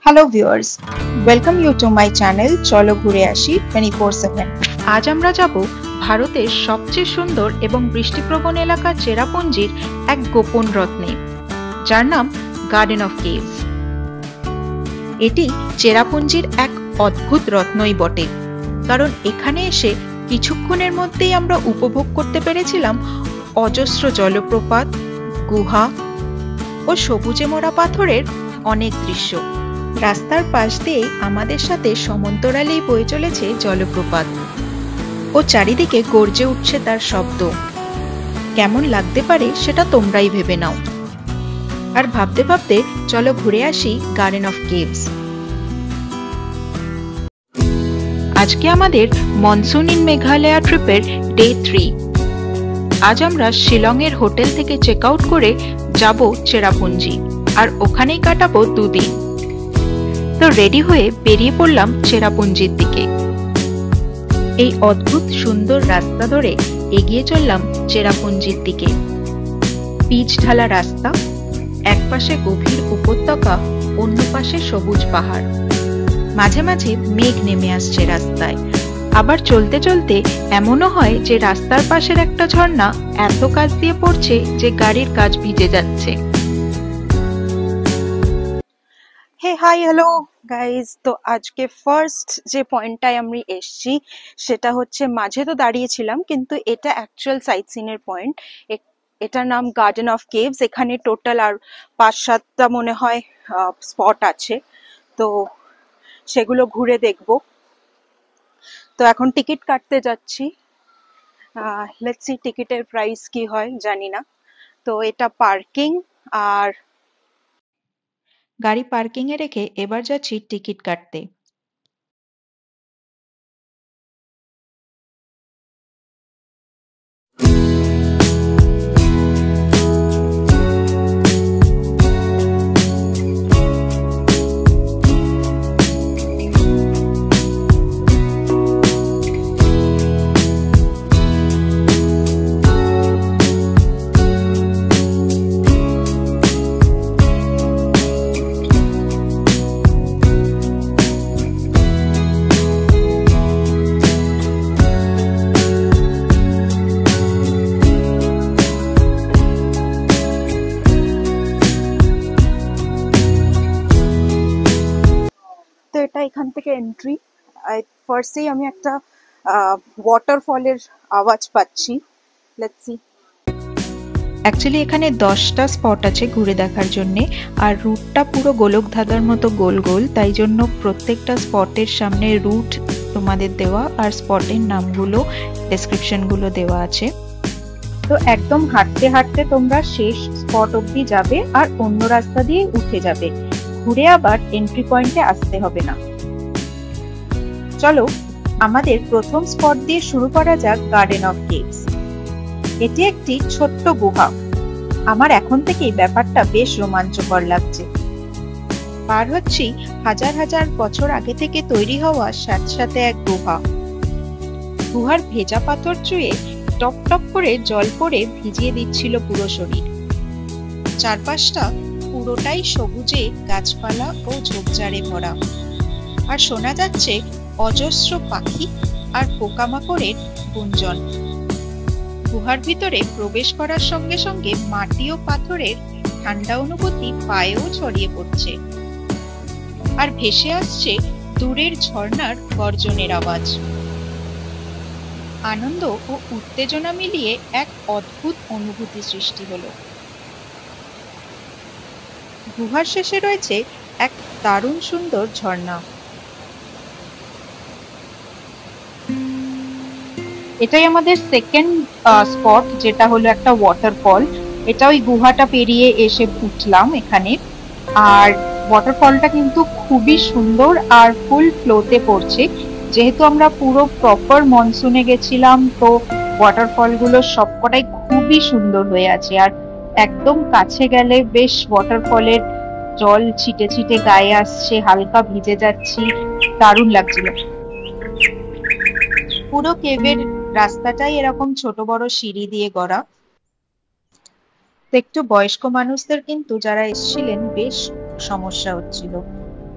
Hello viewers, welcome you to my channel চলো ঘুরে আসি 24/7। আজ আমরা যাব ভারতের সবচেয়ে সুন্দর এবং বৃষ্টিপ্রবণ এলাকা চেরাপুঞ্জির এক গোপন রত্নে, যার নাম গার্ডেন অফ কেভস। এটি চেরাপুঞ্জির এক অদ্ভুত রত্নই বটে, কারণ এখানে এসে কিছুক্ষণের মধ্যেই আমরা উপভোগ করতে পেরেছিলাম অজস্র জলপ্রপাত, গুহা ও সবুজে মোড়া পাথরের অনেক দৃশ্য। রাস্তার পাশ দিয়ে আমাদের সাথে সমান্তরালেই বয়ে চলেছে জলপ্রপাত ও চারিদিকে গর্জে উঠছে তার শব্দ। কেমন লাগতে পারে সেটা তোমরাই ভেবে নাও। আর ভাবতে ভাবতে চলো ঘুরে আসি গার্ডেন অফ কেভস। আজকে আমাদের মনসুন ইন মেঘালয়া ট্রিপের ডে 3। আজ আমরা শিলংয়ের হোটেল থেকে চেক আউট করে যাব চেরাপুঞ্জি, আর ওখানেই কাটাবো 2 দিন। তো রেডি হয়ে বেরিয়ে পড়লাম চেরাপুঞ্জির দিকে। এই অদ্ভুত সুন্দর রাস্তা ধরে এগিয়ে চললাম চেরাপুঞ্জির দিকে। পিচ ঢালা রাস্তা, এক পাশে গভীর উপত্যকা, অন্য পাশে সবুজ পাহাড়। মাঝে মাঝে মেঘ নেমে আসছে রাস্তায়। আবার চলতে চলতে এমনও হয় যে রাস্তার পাশের একটা ঝর্ণা এত কাছ দিয়ে পড়ছে যে গাড়ির কাচ ভিজে যাচ্ছে। হাই হ্যালো গাইজ, তো আজকে ফার্স্ট যে পয়েন্টটায় আমি এসছি সেটা হচ্ছে, মাঝে তো দাঁড়িয়েছিলাম কিন্তু এটা অ্যাকচুয়াল সাইট সিনের পয়েন্ট। এটার নাম গার্ডেন অফ কেভস। এখানে টোটাল আর 5-7টা মনে হয় স্পট আছে, তো সেগুলো ঘুরে দেখব। তো এখন টিকিট কাটতে যাচ্ছি। লেটস সি টিকিটের প্রাইস কি হয়, জানি না। তো এটা পার্কিং, আর গাড়ি পার্কিং এ রেখে এবার যাচ্ছি টিকিট কাটতে। এটা এখান থেকে এন্ট্রি। ফার্স্টেই আমি একটা ওয়াটারফলের আওয়াজ পাচ্ছি। Let's see. অ্যাকচুয়ালি এখানে 10টা স্পট আছে ঘুরে দেখার জন্য, আর রুটটা পুরো গোলক ধাঁধার মতো গোল গোল, তাই জন্য প্রত্যেকটা স্পটের সামনে রুট তোমাদের দেওয়া আর স্পটের নামগুলো, ডেসক্রিপশনগুলো দেওয়া আছে। তো একদম হাঁটতে হাঁটতে তোমরা শেষ স্পট অবধি যাবে আর অন্য রাস্তা দিয়ে উঠে যাবে, ঘুরে আবার এন্ট্রি পয়েন্টে আসতে হবে না। চলো আমাদের প্রথম স্পট দিয়ে শুরু করা যাক গার্ডেন অফ কেভস। এটি একটি ছোট্ট গুহা। আমার এখন থেকেই ব্যাপারটা বেশ রোমাঞ্চকর লাগছে। পার হচ্ছি হাজার হাজার বছর আগে থেকে তৈরি হওয়া স্যাঁতস্যাঁতে এক গুহা। গুহার ভেজা পাথর চুয়ে টপ টপ করে জল পড়ে ভিজিয়ে দিচ্ছিল পুরো শরীর। চারপাশটা পুরোটাই সবুজে গাছপালা ও ঝোপঝাড়ে ভরা, আর শোনা যাচ্ছে অজস্র পাখি আর পোকামাকড়ের গুঞ্জন। গুহার ভিতরে প্রবেশ করার সঙ্গে সঙ্গে মাটি ও পাথরের ঠান্ডা অনুভূতি পায়েও ছড়িয়ে পড়ছে, আর ভেসে আসছে দূরের ঝর্ণার গর্জনের আওয়াজ। আনন্দ ও উত্তেজনা মিলিয়ে এক অদ্ভুত অনুভূতি সৃষ্টি হলো। গুহার শেষে রয়েছে এক দারুণ সুন্দর ঝর্ণা। এটাই আমাদের সেকেন্ড স্পট, যেটা হলো একটা ওয়াটারফল। এটা ওই গুহাটা পেরিয়ে এসে উঠলাম এখানে, আর ওয়াটারফলটা কিন্তু খুবই সুন্দর আর ফুল ফ্লোতে পড়ছে। যেহেতু আমরা পুরো প্রপার মনসুনে গেছিলাম, তো ওয়াটারফলগুলো সবকটাই খুবই সুন্দর হয়ে আছে, আর একদম কাছে গেলে বেশ ওয়াটারফলের জল ছিটে ছিটে গায়ে আসছে, হালকা ভিজে যাচ্ছি, দারুণ লাগছিল। পুরো কেভের রাস্তাটাই এরকম ছোট বড় সিঁড়ি দিয়ে গড়া। একটু বয়স্ক মানুষদের কিন্তু যারা এসেছিলেন বেশ সমস্যা হচ্ছিল।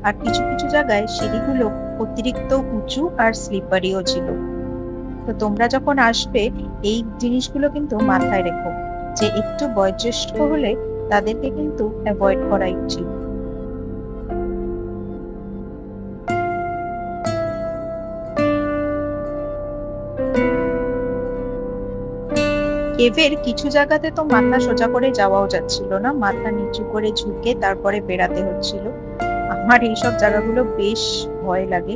আর কিছু কিছু জায়গায় সিঁড়িগুলো অতিরিক্ত উঁচু আর স্লিপারিও ছিল। তো তোমরা যখন আসবে এই জিনিসগুলো কিন্তু মাথায় রেখো, যে একটু বয়োজ্যেষ্ঠ হলে তাদেরকে কিন্তু অ্যাভয়েড করাই উচিত। কেভের কিছু জায়গাতে তো মাথা সোজা করে যাওয়াও যাচ্ছিল না, মাথা নিচু করে ঝুঁকে তারপরে বেড়াতে হচ্ছিল। আমার এইসব জায়গাগুলো বেশ ভয় লাগে।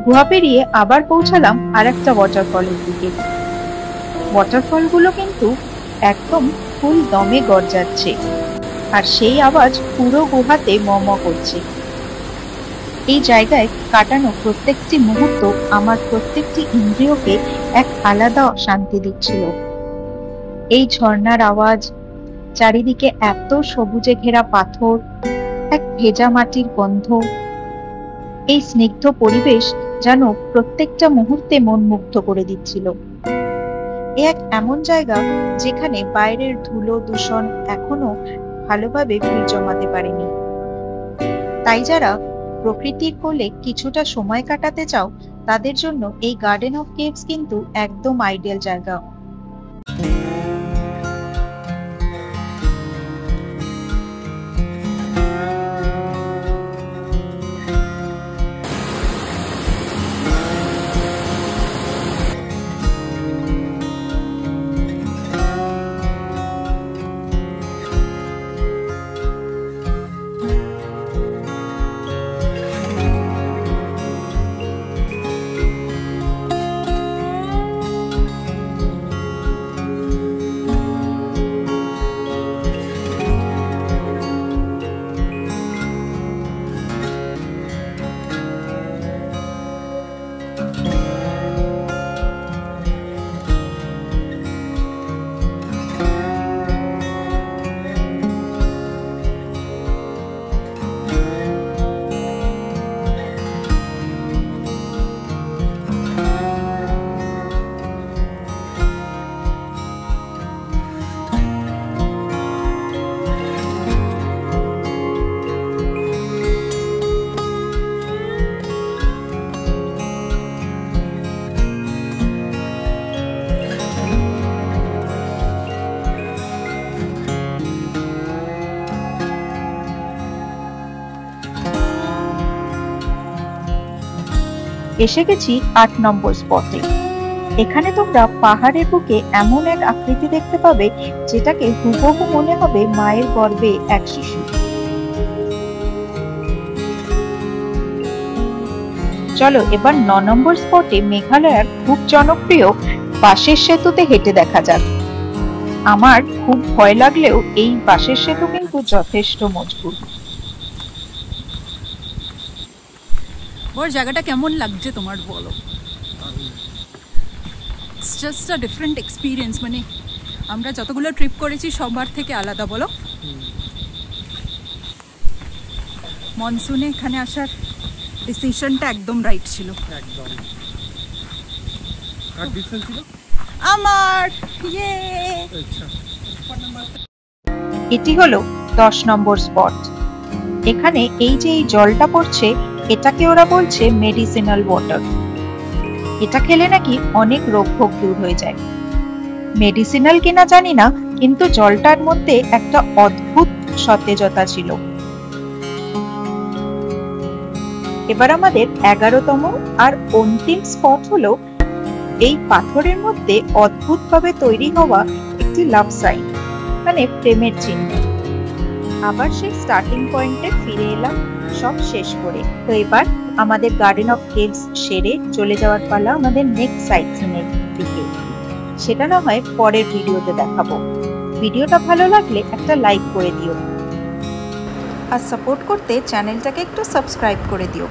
গুহা পেরিয়ে আবার পৌঁছালাম আর একটা ওয়াটারফলের দিকে। ওয়াটারফল গুলো কিন্তু একদম ফুল দমে গর্জাচ্ছে, আর সেই আওয়াজ পুরো গুহাতে ম করছে। এই জায়গায় কাটানো প্রত্যেকটি মুহূর্ত আমার প্রত্যেকটি ইন্দ্রিয়কে এক আলাদা শান্তি দিচ্ছিল। এই ঝর্ণার আওয়াজ, চারিদিকে এত সবুজে ঘেরা পাথর, এক ভেজা মাটির গন্ধ, এই স্নিগ্ধ পরিবেশ যেন প্রত্যেকটা মুহূর্তে মন মুগ্ধ করে দিচ্ছিল। এ এক এমন জায়গা যেখানে বাইরের ধুলো দূষণ এখনো ভালোভাবে ভিড় জমাতে পারেনি। তাই যারা প্রকৃতির কোলে কিছুটা সময় কাটাতে চাও, তাদের জন্য এই গার্ডেন অফ কেভস কিন্তু একদম আইডিয়াল জায়গা। এসে গেছি ৮ নম্বর স্পটে। এখানে তোমরা পাহাড়ের বুকে এমন এক আকৃতি দেখতে পাবে যেটাকে হুবহু মনে হবে মায়ের গর্ভে এক শিশু। চলো এবার ৯ নম্বর স্পটে মেঘালয়ের খুব জনপ্রিয় বাঁশের সেতুতে হেঁটে দেখা যাক। আমার খুব ভয় লাগলেও এই বাঁশের সেতু কিন্তু যথেষ্ট মজবুত। ওর জায়গাটা কেমন লাগছে তোমার বলো? It's just a different experience, মানে আমরা যতগুলো ট্রিপ করেছি সবার থেকে আলাদা বলো। মনসুনে এখানে আসার ডিসিশনটা একদম রাইট ছিল। একদম। আর ডিসিশন ছিল আমার ইয়ে। এটি হলো ১০ নম্বর স্পট। এখানে এই যে এই জলটা পড়ছে, এটাকে ওরা বলছে মেডিসিনাল ওয়াটার। এটা খেলে নাকি অনেক রোগ ভোগ দূর হয়ে যায়। মেডিসিনাল কিনা জানি না, কিন্তু জলটার মধ্যে একটা অদ্ভুত সতেজতা ছিল। এবার আমাদের ১১তম আর অন্তিম স্পট হলো এই পাথরের মধ্যে অদ্ভুতভাবে তৈরি হওয়া একটি লাভ সাইন, মানে প্রেমের চিহ্ন। আবার সেই স্টার্টিং পয়েন্টে ফিরে এলাম সব শেষ করে। তো এবার আমাদের গার্ডেন অফ কেভস সেরে চলে যাওয়ার পালা আমাদের নেক্সট সাইট সিনের দিকে। সেটা না হয় পরের ভিডিওতে দেখাবো। ভিডিওটা ভালো লাগলে একটা লাইক করে দিও, আর সাপোর্ট করতে চ্যানেলটাকে একটু সাবস্ক্রাইব করে দিও।